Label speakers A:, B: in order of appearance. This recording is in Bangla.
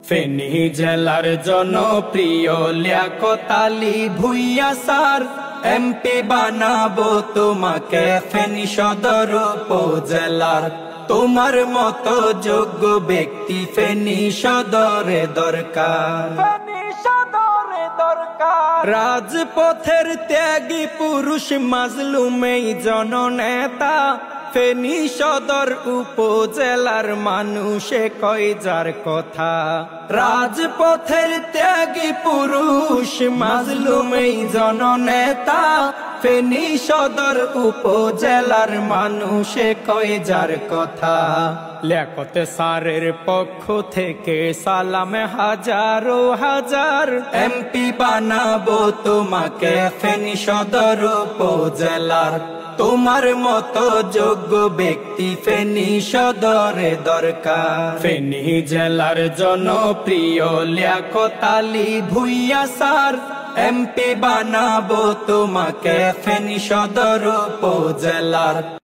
A: ফেনী জেলার জনপ্রিয় লিয়াকত আলী ভূঁইয়া স্যার, এমপি বানাবো তোমাকে ফেনী সদর উপজেলার। তোমার মতো যোগ্য ব্যক্তি ফেনী সদরে দরকার। রাজপথের ত্যাগী পুরুষ মাজলুম এই জননেতা, ফেনী সদর উপজেলার মানুষে কয় যার কথা। রাজপথের ত্যাগী পুরুষ মাজলুম এই জননেতা, ফেনী সদর উপজেলার মানুষে কয় যার কথা। লিয়াকত স্যারের পক্ষ থেকে সালাম হাজারো হাজার, এমপি বানাবো তোমাকে ফেনী সদর উপজেলার। তোমার মতো যোগ্য ব্যক্তি ফেনী সদরে দরকার। ফেনী জেলার জনপ্রিয় লিয়াকত আলী ভূঁইয়া স্যার, এমপি বানাবো তোমাকে ফেনী সদর উপজেলার।